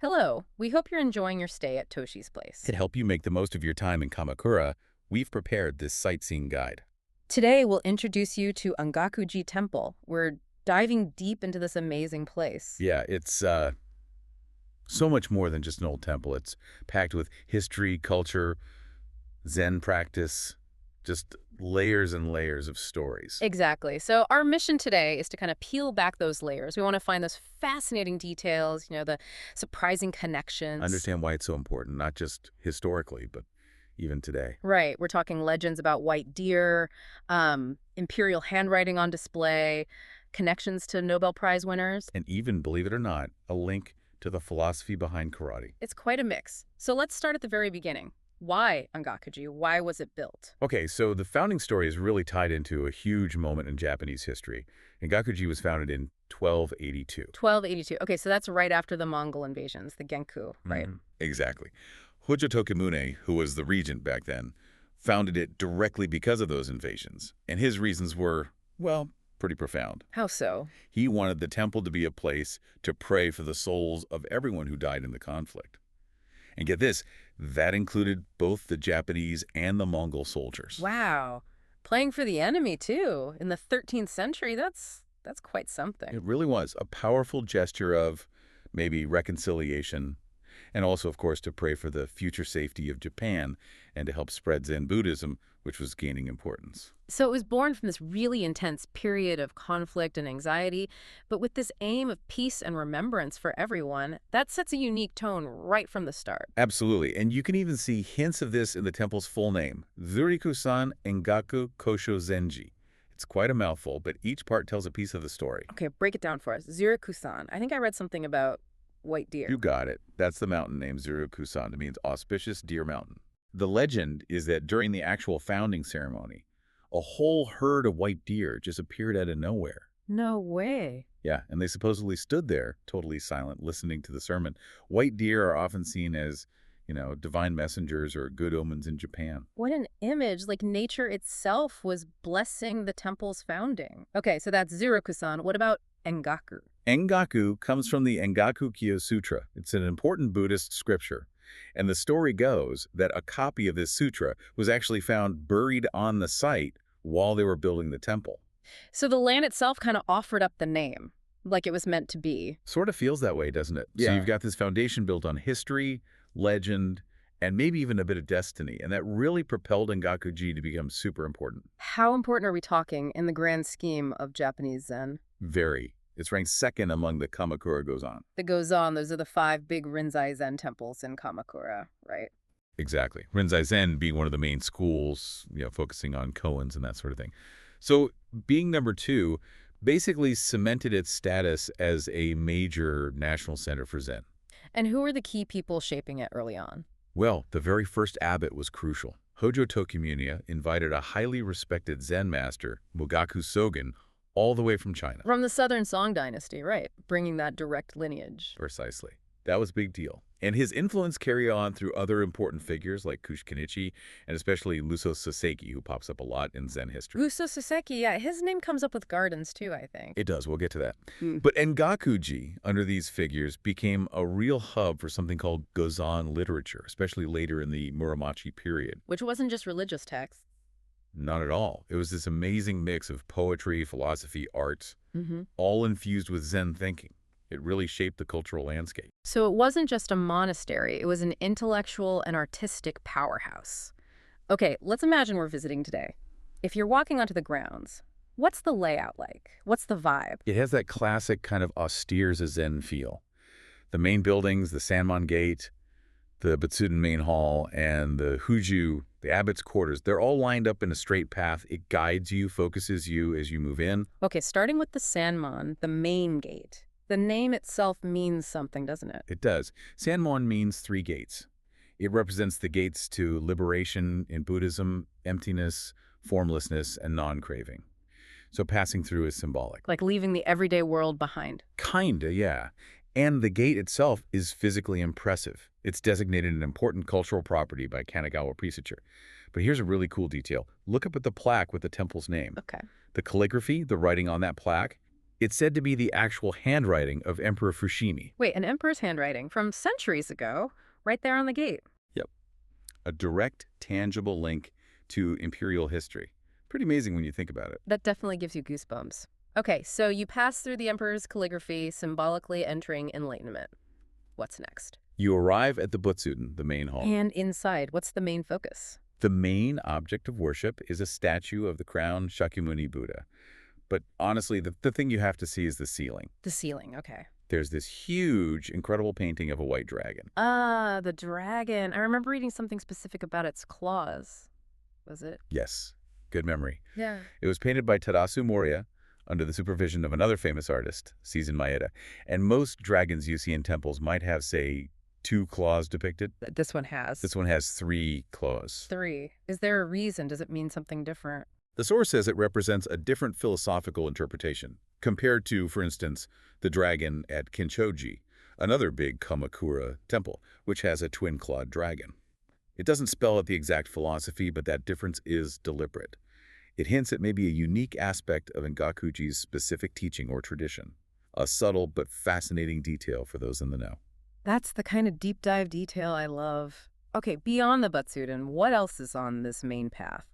Hello, we hope you're enjoying your stay at Toshi's place. To help you make the most of your time in Kamakura, we've prepared this sightseeing guide. Today, we'll introduce you to Engaku-ji Temple. We're diving deep into this amazing place. Yeah, it's so much more than just an old temple. It's packed with history, culture, Zen practice, just layers and layers of stories. Exactly. So our mission today is to kind of peel back those layers. We want to find those fascinating details, the surprising connections. Understand why it's so important, not just historically, but even today. Right. We're talking legends about white deer, imperial handwriting on display, connections to Nobel Prize winners. And even, believe it or not, a link to the philosophy behind karate. It's quite a mix. So let's start at the very beginning. Why Engaku-ji? Why was it built? Okay, so the founding story is really tied into a huge moment in Japanese history. Engaku-ji was founded in 1282. 1282. Okay, so that's right after the Mongol invasions, the Genku, right? Exactly. Hojo Tokimune, who was the regent back then, founded it directly because of those invasions. And his reasons were, well, pretty profound. How so? He wanted the temple to be a place to pray for the souls of everyone who died in the conflict. And get this, that included both the Japanese and the Mongol soldiers. Wow. Playing for the enemy, too. In the 13th century, that's quite something. It really was a powerful gesture of maybe reconciliation, and also, of course, to pray for the future safety of Japan and to help spread Zen Buddhism, which was gaining importance. So it was born from this really intense period of conflict and anxiety, but with this aim of peace and remembrance for everyone, that sets a unique tone right from the start. Absolutely, and you can even see hints of this in the temple's full name, Zuriku-san Engaku Kosho Zenji. It's quite a mouthful, but each part tells a piece of the story. Okay, break it down for us. Zuriku-san. I think I read something about white deer. You got it. That's the mountain name, Zuriku-san. It means auspicious deer mountain. The legend is that during the actual founding ceremony, a whole herd of white deer just appeared out of nowhere. No way. Yeah, and they supposedly stood there, totally silent, listening to the sermon. White deer are often seen as, divine messengers or good omens in Japan. What an image. Like nature itself was blessing the temple's founding. Okay, so that's Zuriku-san. What about Engaku? Engaku comes from the Engaku-kyo Sutra. It's an important Buddhist scripture. And the story goes that a copy of this sutra was actually found buried on the site while they were building the temple. So the land itself kind of offered up the name, like it was meant to be. Sort of feels that way, doesn't it? Yeah. So you've got this foundation built on history, legend, and maybe even a bit of destiny. And that really propelled Engaku-ji to become super important. How important are we talking in the grand scheme of Japanese Zen? Very. It's ranked second among the Kamakura Gozan. The Gozan, those are the 5 big Rinzai Zen temples in Kamakura, right? Exactly. Rinzai Zen being one of the main schools, focusing on koans and that sort of thing. So being number 2 basically cemented its status as a major national center for Zen. And who were the key people shaping it early on? Well, the very first abbot was crucial. Hojo Tokimune invited a highly respected Zen master, Mugaku Sogen, all the way from China. From the Southern Song dynasty, right? Bringing that direct lineage. Precisely. That was a big deal. And his influence carried on through other important figures like Kushikinichi and especially Luso Soseki, who pops up a lot in Zen history. Luso Soseki, yeah, his name comes up with gardens too, I think. It does. We'll get to that. But Engaku-ji, under these figures, became a real hub for something called Gozan literature, especially later in the Muromachi period. Which wasn't just religious texts. Not at all. It was this amazing mix of poetry, philosophy, art, all infused with Zen thinking. It really shaped the cultural landscape. So it wasn't just a monastery, it was an intellectual and artistic powerhouse. Okay, let's imagine we're visiting today. If you're walking onto the grounds, what's the layout like? What's the vibe? It has that classic kind of austere Zen feel. The main buildings, the Sanmon Gate, the Betsuden main hall, and the Huju, the abbot's quarters, they're all lined up in a straight path. It guides you, focuses you as you move in. Okay, starting with the Sanmon, the main gate. The name itself means something, doesn't it? It does. Sanmon means 3 gates. It represents the gates to liberation in Buddhism, emptiness, formlessness, and non-craving. So passing through is symbolic. Like leaving the everyday world behind. Kinda, yeah. And the gate itself is physically impressive. It's designated an important cultural property by Kanagawa Prefecture. But here's a really cool detail. Look up at the plaque with the temple's name. Okay. The calligraphy, the writing on that plaque, It's said to be the actual handwriting of Emperor Fushimi. Wait, an emperor's handwriting from centuries ago, right there on the gate. Yep. A direct, tangible link to imperial history. Pretty amazing when you think about it. That definitely gives you goosebumps. Okay, so you pass through the emperor's calligraphy, symbolically entering enlightenment. What's next? You arrive at the Butsuden, the main hall. And inside, what's the main focus? The main object of worship is a statue of the crowned Shakyamuni Buddha. But honestly, the thing you have to see is the ceiling. The ceiling, okay. There's this huge, incredible painting of a white dragon. Ah, the dragon. I remember reading something specific about its claws. Was it? Yes, good memory. Yeah. It was painted by Tadasu Moriya under the supervision of another famous artist, Seizun Maeda. And most dragons you see in temples might have, say, 2 claws depicted. This one has. This one has 3 claws. 3. Is there a reason? Does it mean something different? The source says it represents a different philosophical interpretation, compared to, for instance, the dragon at Kinchoji, another big Kamakura temple, which has a twin-clawed dragon. It doesn't spell out the exact philosophy, but that difference is deliberate. It hints at maybe a unique aspect of Engaku-ji's specific teaching or tradition, a subtle but fascinating detail for those in the know. That's the kind of deep dive detail I love. Okay, beyond the Butsuden, what else is on this main path?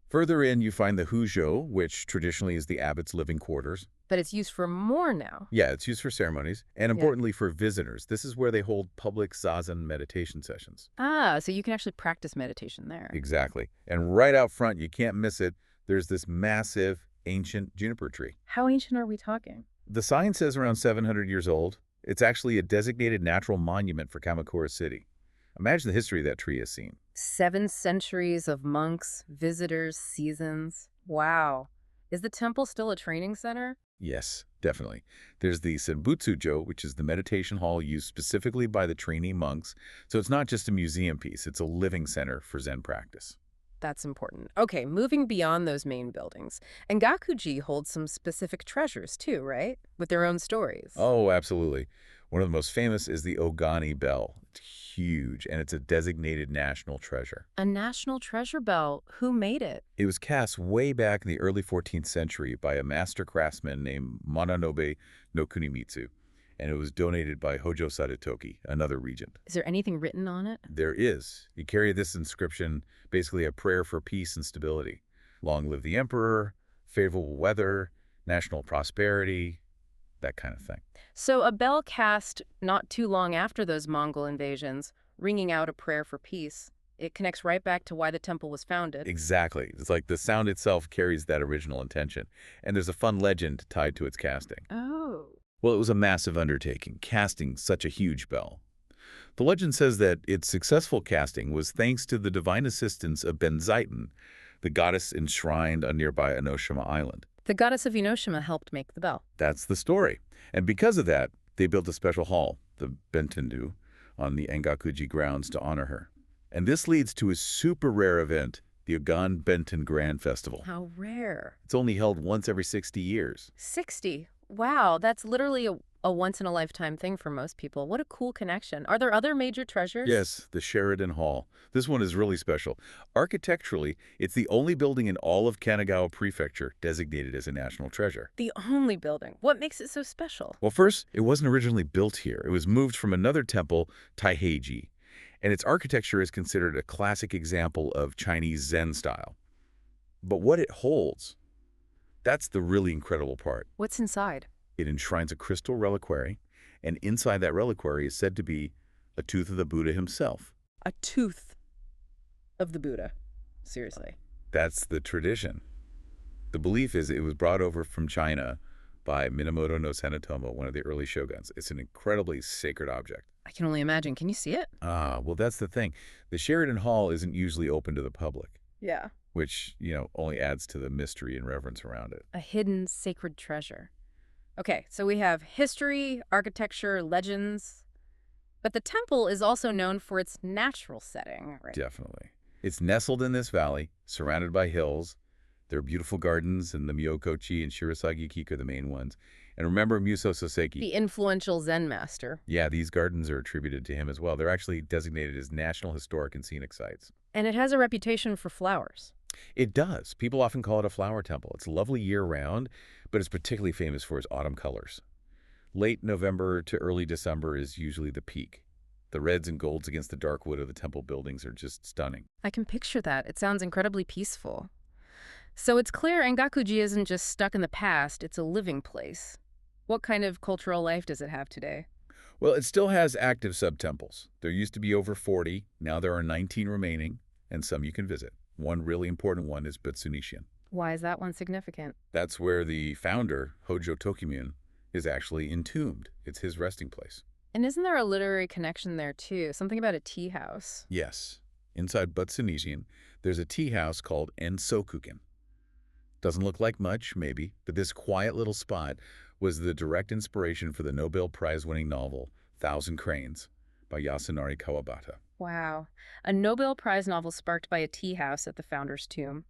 Further in, you find the Hujo, which traditionally is the abbot's living quarters. But it's used for more now. Yeah, it's used for ceremonies, and importantly for visitors. This is where they hold public zazen meditation sessions. Ah, so you can actually practice meditation there. Exactly. And right out front, you can't miss it, there's this massive, ancient juniper tree. How ancient are we talking? The sign says around 700 years old. It's actually a designated natural monument for Kamakura City. Imagine the history that tree has seen. 7 centuries of monks, visitors, seasons. Wow. Is the temple still a training center? Yes, definitely. There's the Senbutsujo, which is the meditation hall used specifically by the trainee monks. So it's not just a museum piece, it's a living center for Zen practice. That's important. Okay, moving beyond those main buildings. Engaku-ji holds some specific treasures too, right? With their own stories. Oh, absolutely. One of the most famous is the Ogani bell. It's huge, and it's a designated national treasure. A national treasure bell. Who made it? It was cast way back in the early 14th century by a master craftsman named Mananobe no Kunimitsu, and it was donated by Hojo Sadetoki, another regent. Is there anything written on it? There is. You carry this inscription, basically a prayer for peace and stability. Long live the emperor, favorable weather, national prosperity, that kind of thing. So a bell cast not too long after those Mongol invasions, ringing out a prayer for peace. It connects right back to why the temple was founded. Exactly. It's like the sound itself carries that original intention. And there's a fun legend tied to its casting. Oh. Well, it was a massive undertaking, casting such a huge bell. The legend says that its successful casting was thanks to the divine assistance of Benzaiten, the goddess enshrined on nearby Enoshima Island. The goddess of Enoshima helped make the bell. That's the story. And because of that, they built a special hall, the Bentendu, on the Engaku-ji grounds to honor her. And this leads to a super rare event, the Ogan Benten Grand Festival. How rare. It's only held once every 60 years. 60? Wow, that's literally a once-in-a-lifetime thing for most people. What a cool connection. Are there other major treasures? Yes, the Sheridan Hall. This one is really special. Architecturally, it's the only building in all of Kanagawa Prefecture designated as a national treasure. The only building. What makes it so special? Well, first, it wasn't originally built here. It was moved from another temple, Taiheiji, and its architecture is considered a classic example of Chinese Zen style. But what it holds, that's the really incredible part. What's inside? It enshrines a crystal reliquary, and inside that reliquary is said to be a tooth of the Buddha himself. A tooth of the Buddha. Seriously. That's the tradition. The belief is it was brought over from China by Minamoto no Sanetomo, one of the early shoguns. It's an incredibly sacred object. I can only imagine. Can you see it? Ah, well, that's the thing. The Sheridan Hall isn't usually open to the public. Yeah. Which, only adds to the mystery and reverence around it. A hidden sacred treasure. Okay, so we have history, architecture, legends. But the temple is also known for its natural setting, right? Definitely. It's nestled in this valley, surrounded by hills. There are beautiful gardens, and the Myokochi and Shirasagi Kik are the main ones. And remember Muso Soseki. The influential Zen master. Yeah, these gardens are attributed to him as well. They're actually designated as National Historic and Scenic Sites. And it has a reputation for flowers. It does. People often call it a flower temple. It's lovely year-round, but it's particularly famous for its autumn colors. Late November to early December is usually the peak. The reds and golds against the dark wood of the temple buildings are just stunning. I can picture that. It sounds incredibly peaceful. So it's clear Engaku-ji isn't just stuck in the past, it's a living place. What kind of cultural life does it have today? Well, it still has active sub-temples. There used to be over 40. Now there are 19 remaining, and some you can visit. One really important one is Butsunishin. Why is that one significant? That's where the founder, Hojo Tokimune, is actually entombed. It's his resting place. And isn't there a literary connection there too? Something about a tea house. Yes. Inside Butsunishin, there's a tea house called Ensokuken. Doesn't look like much, maybe, but this quiet little spot was the direct inspiration for the Nobel Prize-winning novel Thousand Cranes by Yasunari Kawabata. Wow. A Nobel Prize novel sparked by a tea house at the founder's tomb.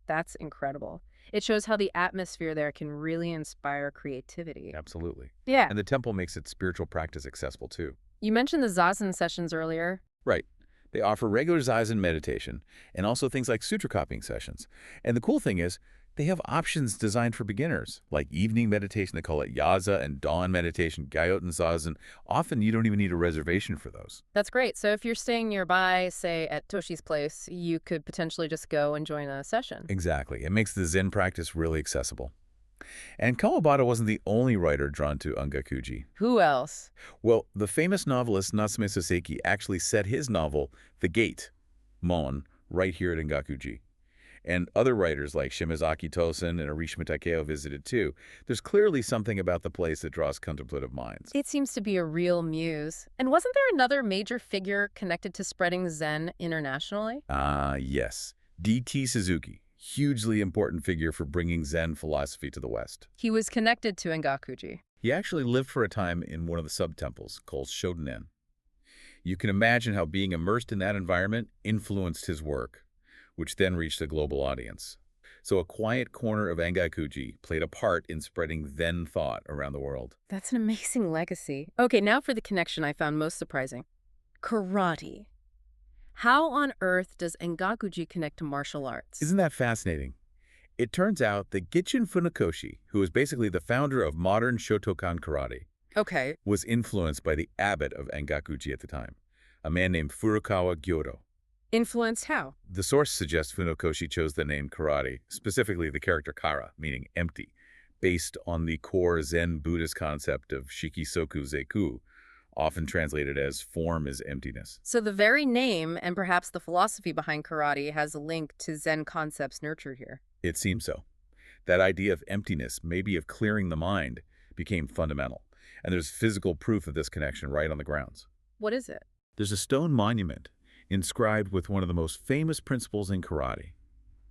That's incredible. It shows how the atmosphere there can really inspire creativity. Absolutely. Yeah. And the temple makes its spiritual practice accessible, too. You mentioned the zazen sessions earlier. Right. They offer regular zazen meditation and also things like sutra copying sessions. And the cool thing is, they have options designed for beginners, like evening meditation, they call it yaza, and dawn meditation, gayoten zazen. Often you don't even need a reservation for those. That's great. So if you're staying nearby, say at Toshi's place, you could potentially just go and join a session. Exactly. It makes the Zen practice really accessible. And Kawabata wasn't the only writer drawn to Engaku-ji. Who else? Well, the famous novelist Natsume Soseki actually set his novel, The Gate, Mon, right here at Engaku-ji. And other writers like Shimazaki Tosen and Arishima Takeo visited too. There's clearly something about the place that draws contemplative minds. It seems to be a real muse. And wasn't there another major figure connected to spreading Zen internationally? Yes. D.T. Suzuki, hugely important figure for bringing Zen philosophy to the West. He was connected to Engaku-ji. He actually lived for a time in one of the sub-temples called Shoden. You can imagine how being immersed in that environment influenced his work, which then reached a global audience. So a quiet corner of Engaku-ji played a part in spreading Zen thought around the world. That's an amazing legacy. Okay, now for the connection I found most surprising. Karate. How on earth does Engaku-ji connect to martial arts? Isn't that fascinating? It turns out that Gichin Funakoshi, who was basically the founder of modern Shotokan karate, Okay. was influenced by the abbot of Engaku-ji at the time, a man named Furukawa Gyodo. Influenced how? The source suggests Funakoshi chose the name karate, specifically the character kara, meaning empty, based on the core Zen Buddhist concept of shikisoku zeku, often translated as form is emptiness. So the very name and perhaps the philosophy behind karate has a link to Zen concepts nurtured here. It seems so. That idea of emptiness, maybe of clearing the mind, became fundamental. And there's physical proof of this connection right on the grounds. What is it? There's a stone monument inscribed with one of the most famous principles in karate,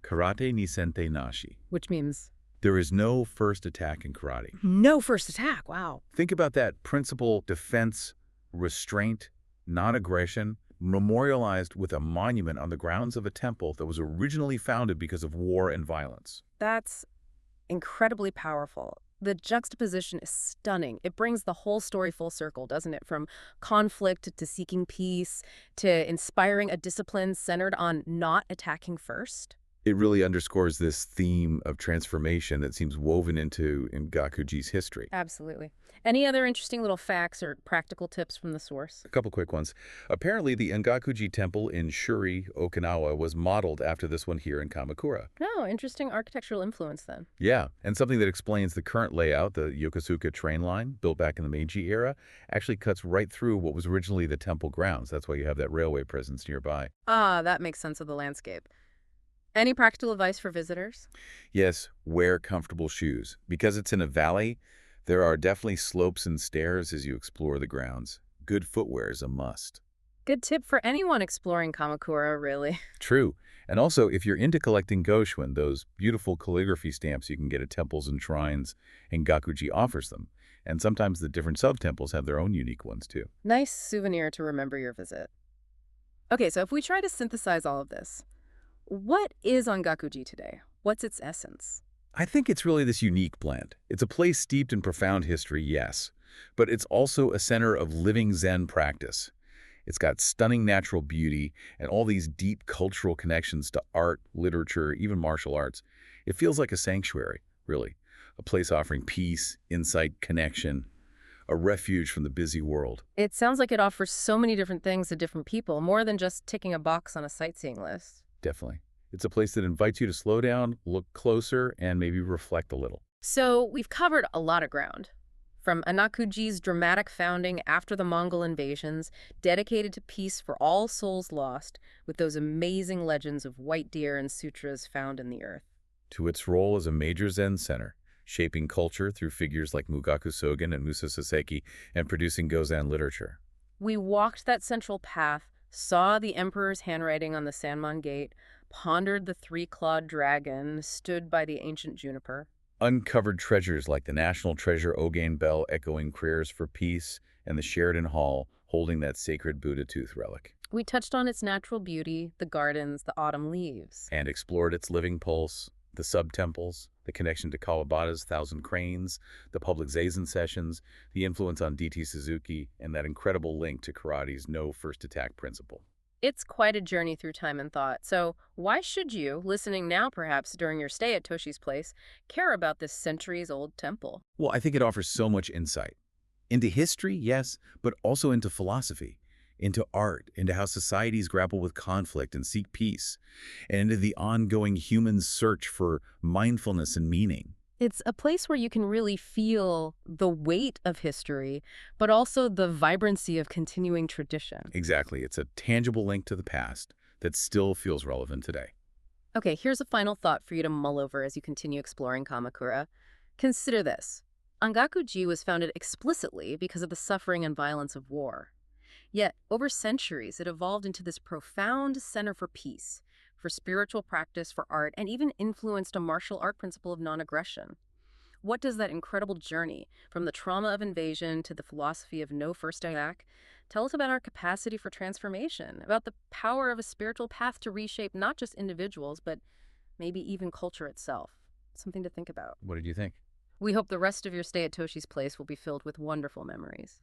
karate ni sente nashi. Which means? There is no first attack in karate. No first attack, wow. Think about that principle: defense, restraint, non-aggression, memorialized with a monument on the grounds of a temple that was originally founded because of war and violence. That's incredibly powerful. The juxtaposition is stunning. It brings the whole story full circle, doesn't it? From conflict to seeking peace to inspiring a discipline centered on not attacking first. It really underscores this theme of transformation that seems woven into Engaku-ji's history. Absolutely. Any other interesting little facts or practical tips from the source? A couple quick ones. Apparently, the Engaku-ji Temple in Shuri, Okinawa, was modeled after this one here in Kamakura. Oh, interesting architectural influence then. Yeah, and something that explains the current layout, the Yokosuka train line, built back in the Meiji era, actually cuts right through what was originally the temple grounds. That's why you have that railway presence nearby. Ah, that makes sense of the landscape. Any practical advice for visitors? Yes, wear comfortable shoes. Because it's in a valley, there are definitely slopes and stairs as you explore the grounds. Good footwear is a must. Good tip for anyone exploring Kamakura, really. True. And also, if you're into collecting Goshuen, those beautiful calligraphy stamps you can get at temples and shrines, Engaku-ji offers them. And sometimes the different sub-temples have their own unique ones, too. Nice souvenir to remember your visit. Okay, so if we try to synthesize all of this, what is Engaku-ji today? What's its essence? I think it's really this unique blend. It's a place steeped in profound history, yes, but it's also a center of living Zen practice. It's got stunning natural beauty and all these deep cultural connections to art, literature, even martial arts. It feels like a sanctuary, really, a place offering peace, insight, connection, a refuge from the busy world. It sounds like it offers so many different things to different people, more than just ticking a box on a sightseeing list. Definitely. It's a place that invites you to slow down, look closer, and maybe reflect a little. So we've covered a lot of ground. From Engaku-ji's dramatic founding after the Mongol invasions, dedicated to peace for all souls lost, with those amazing legends of white deer and sutras found in the earth. To its role as a major Zen center, shaping culture through figures like Mugaku Sogen and Musa Saseki, and producing Gozan literature. We walked that central path, saw the emperor's handwriting on the Sanmon Gate, pondered the three-clawed dragon, stood by the ancient juniper. Uncovered treasures like the national treasure Ogain Bell echoing prayers for peace and the Sheridan Hall holding that sacred Buddha tooth relic. We touched on its natural beauty, the gardens, the autumn leaves. And explored its living pulse, the sub-temples, the connection to Kawabata's Thousand Cranes, the public Zazen sessions, the influence on D.T. Suzuki, and that incredible link to karate's no first attack principle. It's quite a journey through time and thought, so why should you, listening now perhaps during your stay at Toshi's place, care about this centuries-old temple? Well, I think it offers so much insight. Into history, yes, but also into philosophy, into art, into how societies grapple with conflict and seek peace, and into the ongoing human search for mindfulness and meaning. It's a place where you can really feel the weight of history, but also the vibrancy of continuing tradition. Exactly. It's a tangible link to the past that still feels relevant today. Okay, here's a final thought for you to mull over as you continue exploring Kamakura. Consider this. Engaku-ji was founded explicitly because of the suffering and violence of war. Yet, over centuries, it evolved into this profound center for peace, for spiritual practice, for art, and even influenced a martial art principle of non-aggression. What does that incredible journey, from the trauma of invasion to the philosophy of no first attack, tell us about our capacity for transformation, about the power of a spiritual path to reshape not just individuals, but maybe even culture itself? Something to think about. What did you think? We hope the rest of your stay at Toshi's place will be filled with wonderful memories.